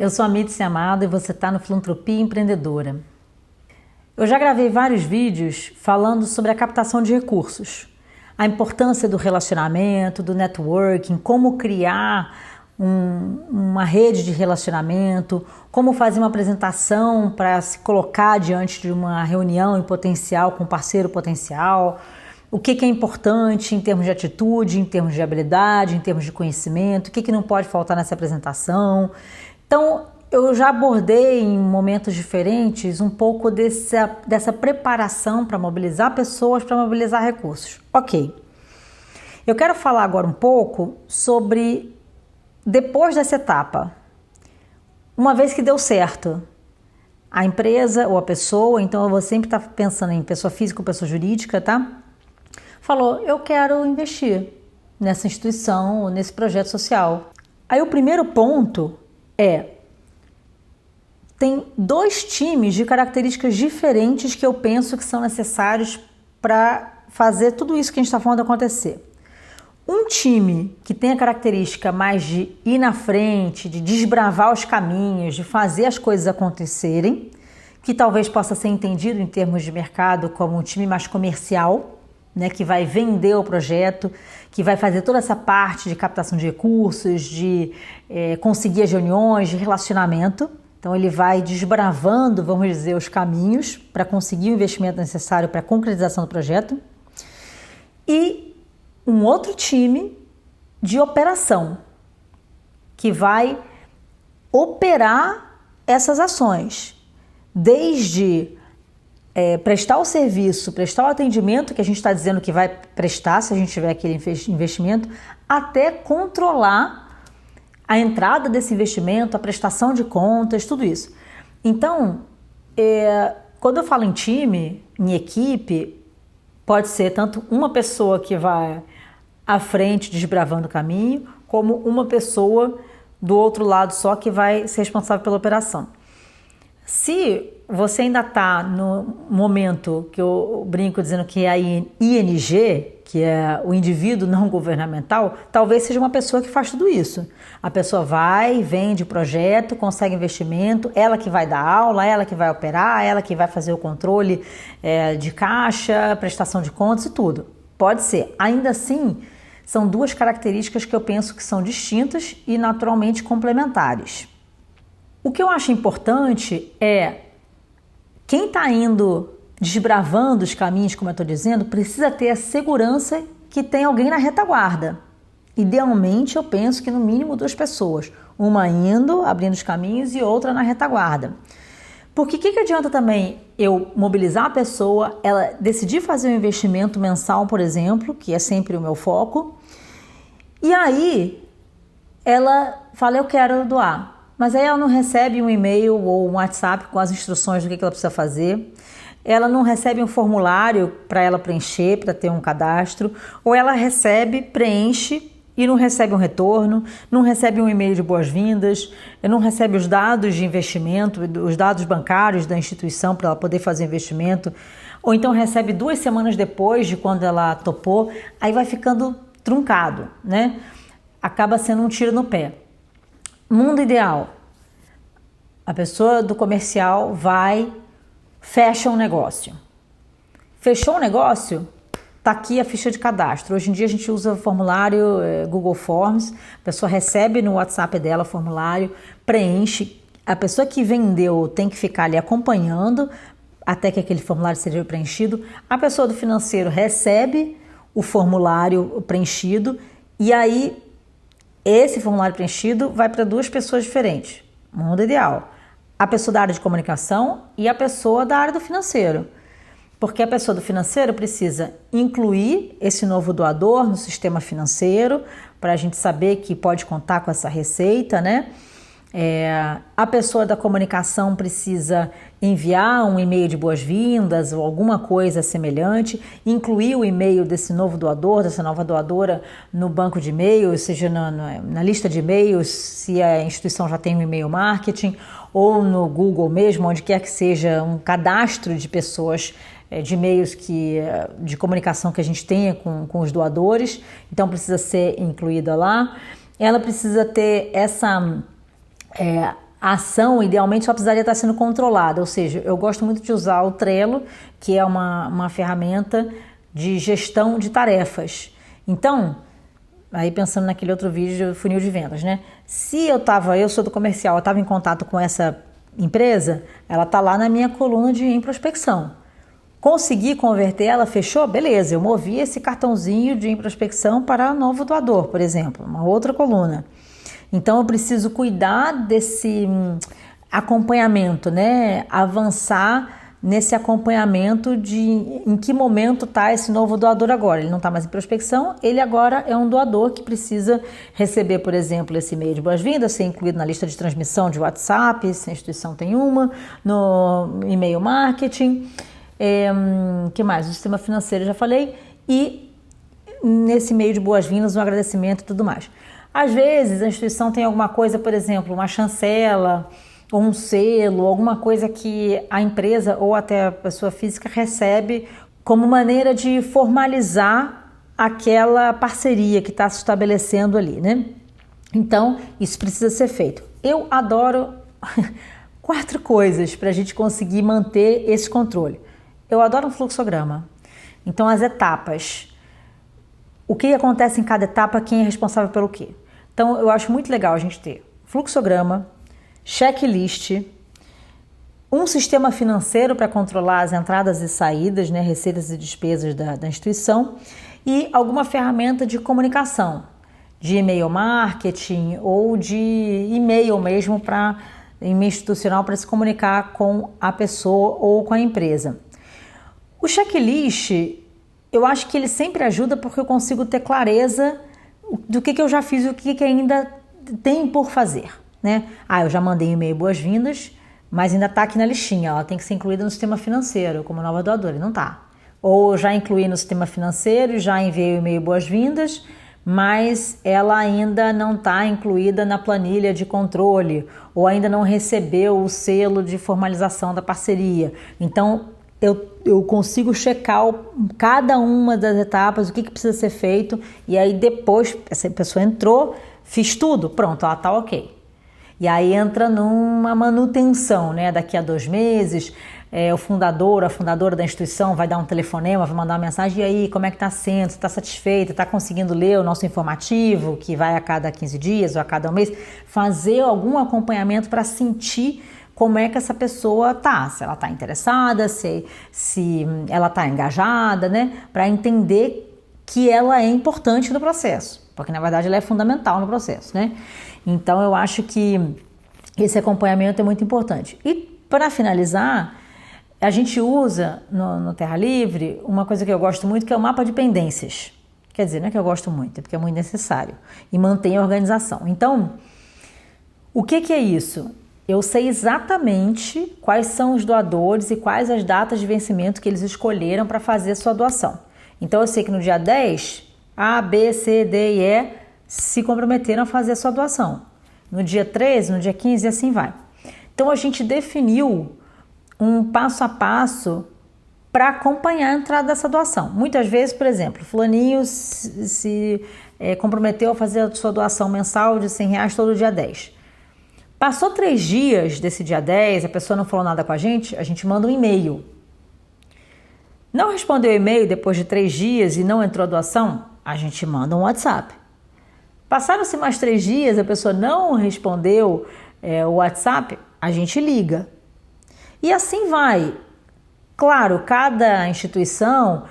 eu sou a Mítice Amado e você está no Filantropia Empreendedora. Eu já gravei vários vídeos falando sobre a captação de recursos, a importância do relacionamento, do networking, como criar uma rede de relacionamento, como fazer uma apresentação para se colocar diante de uma reunião em potencial com um parceiro potencial, o que é importante em termos de atitude, em termos de habilidade, em termos de conhecimento, o que não pode faltar nessa apresentação. Então, eu já abordei em momentos diferentes um pouco dessa preparação para mobilizar pessoas, para mobilizar recursos. Ok. Eu quero falar agora um pouco sobre depois dessa etapa. Uma vez que deu certo, a empresa ou a pessoa, então eu vou sempre estar pensando em pessoa física ou pessoa jurídica, tá? Falou, eu quero investir nessa instituição ou nesse projeto social. Aí o primeiro ponto tem dois times de características diferentes que eu penso que são necessários para fazer tudo isso que a gente está falando acontecer. Um time que tem a característica mais de ir na frente, de desbravar os caminhos, de fazer as coisas acontecerem, que talvez possa ser entendido em termos de mercado como um time mais comercial, né, que vai vender o projeto, que vai fazer toda essa parte de captação de recursos, de conseguir as reuniões, de relacionamento. Então ele vai desbravando, vamos dizer, os caminhos para conseguir o investimento necessário para a concretização do projeto. E um outro time de operação, que vai operar essas ações, desde prestar o serviço, prestar o atendimento que a gente está dizendo que vai prestar, se a gente tiver aquele investimento, até controlar a entrada desse investimento, a prestação de contas, tudo isso. Então, quando eu falo em time, em equipe, pode ser tanto uma pessoa que vai à frente desbravando o caminho, como uma pessoa do outro lado só que vai ser responsável pela operação. Se você ainda está no momento que eu brinco dizendo que é a ING, que é o indivíduo não governamental, talvez seja uma pessoa que faz tudo isso. A pessoa vai, vende o projeto, consegue investimento, ela que vai dar aula, ela que vai operar, ela que vai fazer o controle de caixa, prestação de contas e tudo. Pode ser. Ainda assim, são duas características que eu penso que são distintas e naturalmente complementares. O que eu acho importante é quem está indo desbravando os caminhos, como eu estou dizendo, precisa ter a segurança que tem alguém na retaguarda. Idealmente, eu penso que no mínimo 2 pessoas, uma indo, abrindo os caminhos e outra na retaguarda. Porque o que adianta também eu mobilizar a pessoa, ela decidir fazer um investimento mensal, por exemplo, que é sempre o meu foco, e aí ela fala, eu quero doar. Mas aí ela não recebe um e-mail ou um WhatsApp com as instruções do que ela precisa fazer, ela não recebe um formulário para ela preencher, para ter um cadastro, ou ela recebe, preenche e não recebe um retorno, não recebe um e-mail de boas-vindas, não recebe os dados de investimento, os dados bancários da instituição para ela poder fazer investimento, ou então recebe 2 semanas depois de quando ela topou, aí vai ficando truncado, né? Acaba sendo um tiro no pé. Mundo ideal, a pessoa do comercial vai, fecha um negócio. Fechou um negócio, tá aqui a ficha de cadastro. Hoje em dia a gente usa o formulário Google Forms, a pessoa recebe no WhatsApp dela o formulário, preenche. A pessoa que vendeu tem que ficar ali acompanhando até que aquele formulário seja preenchido. A pessoa do financeiro recebe o formulário preenchido e aí esse formulário preenchido vai para 2 pessoas diferentes, mundo ideal. A pessoa da área de comunicação e a pessoa da área do financeiro. Porque a pessoa do financeiro precisa incluir esse novo doador no sistema financeiro para a gente saber que pode contar com essa receita, né? A pessoa da comunicação precisa enviar um e-mail de boas-vindas ou alguma coisa semelhante, incluir o e-mail desse novo doador, dessa nova doadora no banco de e-mails, seja na lista de e-mails, se a instituição já tem um e-mail marketing, ou no Google mesmo, onde quer que seja um cadastro de pessoas, de e-mails de comunicação que a gente tenha com os doadores, então precisa ser incluída lá. Ela precisa ter a ação idealmente só precisaria estar sendo controlada, ou seja, eu gosto muito de usar o Trello, que é uma ferramenta de gestão de tarefas. Então, aí pensando naquele outro vídeo de funil de vendas, né? Se eu sou do comercial, eu estava em contato com essa empresa, ela está lá na minha coluna de prospecção. Consegui converter ela, fechou? Beleza, eu movi esse cartãozinho de prospecção para novo doador, por exemplo, uma outra coluna. Então eu preciso cuidar desse acompanhamento, né? Avançar nesse acompanhamento de em que momento está esse novo doador agora. Ele não está mais em prospecção, ele agora é um doador que precisa receber, por exemplo, esse e-mail de boas-vindas, ser incluído na lista de transmissão de WhatsApp, se a instituição tem uma, no e-mail marketing, que mais? O sistema financeiro, já falei, e nesse e-mail de boas-vindas, um agradecimento e tudo mais. Às vezes a instituição tem alguma coisa, por exemplo, uma chancela, ou um selo, alguma coisa que a empresa ou até a pessoa física recebe como maneira de formalizar aquela parceria que está se estabelecendo ali, né? Então, isso precisa ser feito. Eu adoro 4 coisas para a gente conseguir manter esse controle. Eu adoro um fluxograma. Então, as etapas. O que acontece em cada etapa, quem é responsável pelo quê? Então, eu acho muito legal a gente ter fluxograma, checklist, um sistema financeiro para controlar as entradas e saídas, né, receitas e despesas da instituição e alguma ferramenta de comunicação, de e-mail marketing ou de e-mail mesmo para e-mail institucional para se comunicar com a pessoa ou com a empresa. O checklist, eu acho que ele sempre ajuda porque eu consigo ter clareza do que eu já fiz e o que ainda tem por fazer, né? Eu já mandei um e-mail boas-vindas, mas ainda está aqui na listinha, ela tem que ser incluída no sistema financeiro como nova doadora, e não está. Ou já incluí no sistema financeiro, já enviei o e-mail boas-vindas, mas ela ainda não está incluída na planilha de controle, ou ainda não recebeu o selo de formalização da parceria. Então, eu consigo checar cada uma das etapas, o que precisa ser feito, e aí depois, essa pessoa entrou, fiz tudo, pronto, ela está ok. E aí entra numa manutenção, né? Daqui a 2 meses, o fundador, a fundadora da instituição vai dar um telefonema, vai mandar uma mensagem, e aí, como é que está sendo? Está satisfeita? Está conseguindo ler o nosso informativo, que vai a cada 15 dias ou a cada 1 mês? Fazer algum acompanhamento para sentir como é que essa pessoa tá, se ela está interessada, se ela está engajada, né? Para entender que ela é importante no processo, porque na verdade ela é fundamental no processo, né? Então eu acho que esse acompanhamento é muito importante. E para finalizar, a gente usa no Terra Livre uma coisa que eu gosto muito, que é o mapa de pendências. Quer dizer, não é que eu gosto muito, é porque é muito necessário e mantém a organização. Então, o que é isso? Eu sei exatamente quais são os doadores e quais as datas de vencimento que eles escolheram para fazer a sua doação. Então eu sei que no dia 10, A, B, C, D e E se comprometeram a fazer a sua doação. No dia 13, no dia 15 e assim vai. Então a gente definiu um passo a passo para acompanhar a entrada dessa doação. Muitas vezes, por exemplo, fulaninho se comprometeu a fazer a sua doação mensal de R$100 todo dia 10. Passou 3 dias desse dia 10, a pessoa não falou nada com a gente manda um e-mail. Não respondeu o e-mail depois de 3 dias e não entrou a doação, a gente manda um WhatsApp. Passaram-se mais 3 dias, a pessoa não respondeu o WhatsApp, a gente liga. E assim vai. Claro, cada instituição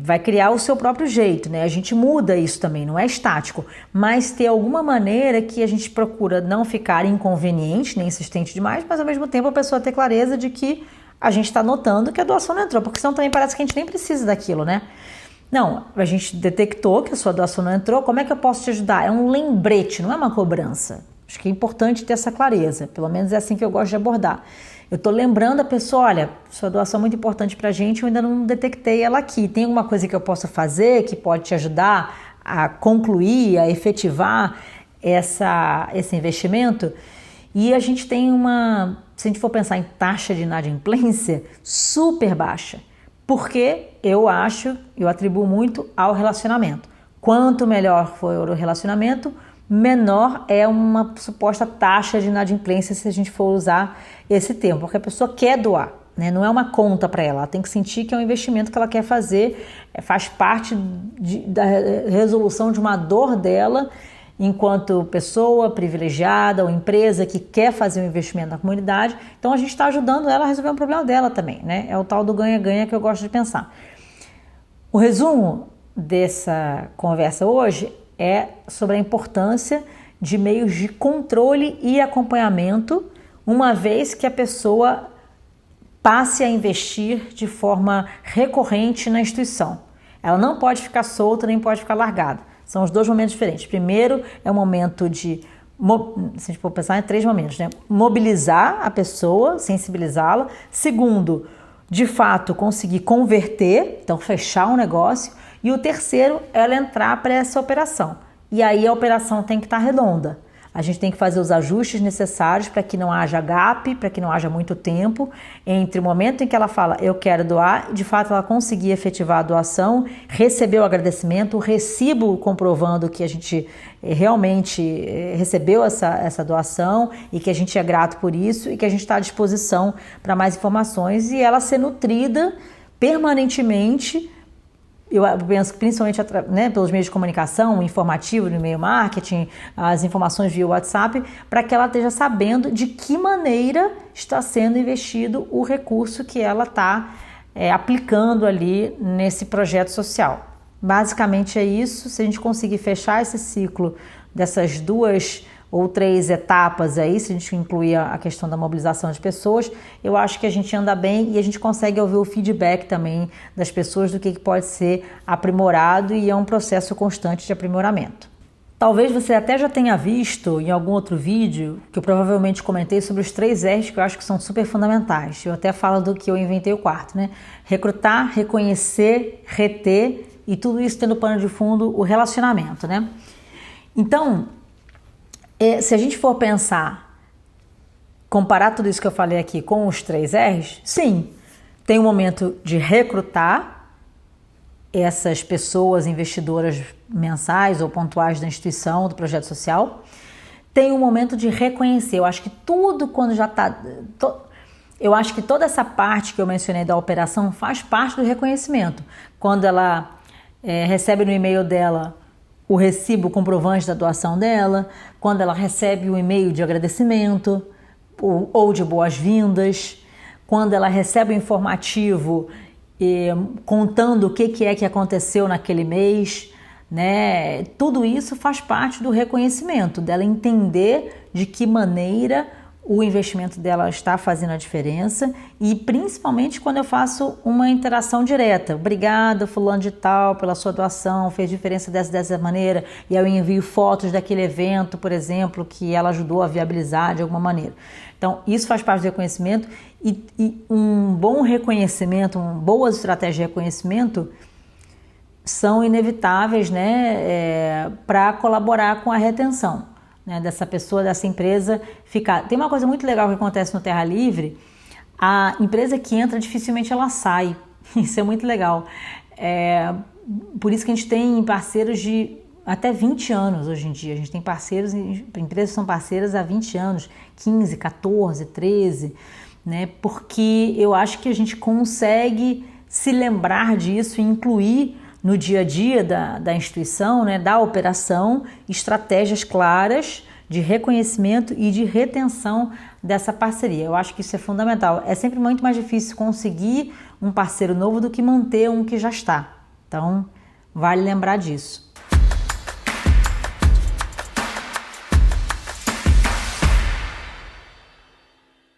vai criar o seu próprio jeito, né? A gente muda isso também, não é estático, mas ter alguma maneira que a gente procura não ficar inconveniente, nem insistente demais, mas ao mesmo tempo a pessoa ter clareza de que a gente está notando que a doação não entrou, porque senão também parece que a gente nem precisa daquilo, né? Não, a gente detectou que a sua doação não entrou, como é que eu posso te ajudar? É um lembrete, não é uma cobrança. Acho que é importante ter essa clareza, pelo menos é assim que eu gosto de abordar. Eu estou lembrando a pessoa, olha, sua doação é muito importante para a gente, eu ainda não detectei ela aqui. Tem alguma coisa que eu possa fazer que pode te ajudar a concluir, a efetivar esse investimento? E a gente tem se a gente for pensar em taxa de inadimplência, super baixa. Porque eu atribuo muito ao relacionamento. Quanto melhor for o relacionamento, menor é uma suposta taxa de inadimplência se a gente for usar esse termo, porque a pessoa quer doar, né? Não é uma conta para ela tem que sentir que é um investimento que ela quer fazer, faz parte da resolução de uma dor dela enquanto pessoa privilegiada ou empresa que quer fazer um investimento na comunidade. Então a gente está ajudando ela a resolver um problema dela também, né? É o tal do ganha-ganha que eu gosto de pensar. O resumo dessa conversa hoje é sobre a importância de meios de controle e acompanhamento, uma vez que a pessoa passe a investir de forma recorrente na instituição. Ela não pode ficar solta nem pode ficar largada. São os dois momentos diferentes. Primeiro é o momento de, se a gente for pensar em 3 momentos, né? Mobilizar a pessoa, sensibilizá-la. Segundo, de fato conseguir converter, então fechar um negócio. E o terceiro, ela entrar para essa operação. E aí a operação tem que estar redonda. A gente tem que fazer os ajustes necessários para que não haja gap, para que não haja muito tempo entre o momento em que ela fala eu quero doar, de fato ela conseguir efetivar a doação, receber o agradecimento, o recibo comprovando que a gente realmente recebeu essa doação e que a gente é grato por isso e que a gente está à disposição para mais informações e ela ser nutrida permanentemente. Eu penso principalmente pelos meios de comunicação, o informativo, no e-mail marketing, as informações via WhatsApp, para que ela esteja sabendo de que maneira está sendo investido o recurso que ela está aplicando ali nesse projeto social. Basicamente é isso. Se a gente conseguir fechar esse ciclo dessas 2 ou 3 etapas aí, se a gente incluir a questão da mobilização de pessoas, eu acho que a gente anda bem e a gente consegue ouvir o feedback também das pessoas do que pode ser aprimorado e é um processo constante de aprimoramento. Talvez você até já tenha visto em algum outro vídeo que eu provavelmente comentei sobre os 3 R's que eu acho que são super fundamentais. Eu até falo do que eu inventei o 4, né? Recrutar, reconhecer, reter e tudo isso tendo pano de fundo o relacionamento, né? Então, se a gente for pensar, comparar tudo isso que eu falei aqui com os 3 R's, sim, tem um momento de recrutar essas pessoas investidoras mensais ou pontuais da instituição, do projeto social. Tem um momento de reconhecer. Eu acho que tudo quando já está... Eu acho que toda essa parte que eu mencionei da operação faz parte do reconhecimento. Quando ela recebe no e-mail dela o recibo comprovante da doação dela, quando ela recebe o e-mail de agradecimento ou de boas-vindas, quando ela recebe o informativo contando o que é que aconteceu naquele mês, né? Tudo isso faz parte do reconhecimento, dela entender de que maneira o investimento dela está fazendo a diferença e principalmente quando eu faço uma interação direta. Obrigada, fulano de tal, pela sua doação, fez diferença dessa maneira, e eu envio fotos daquele evento, por exemplo, que ela ajudou a viabilizar de alguma maneira. Então, isso faz parte do reconhecimento e um bom reconhecimento, boas estratégias de reconhecimento são inevitáveis, né, para colaborar com a retenção, né, dessa pessoa, dessa empresa ficar. Tem uma coisa muito legal que acontece no Terra Livre: a empresa que entra dificilmente ela sai. Isso é muito legal. Por isso que a gente tem parceiros de até 20 anos hoje em dia. A gente tem parceiros, empresas que são parceiras há 20 anos, 15, 14, 13, né? Porque eu acho que a gente consegue se lembrar disso e incluir no dia a dia da instituição, né, da operação, estratégias claras de reconhecimento e de retenção dessa parceria. Eu acho que isso é fundamental. É sempre muito mais difícil conseguir um parceiro novo do que manter um que já está. Então, vale lembrar disso.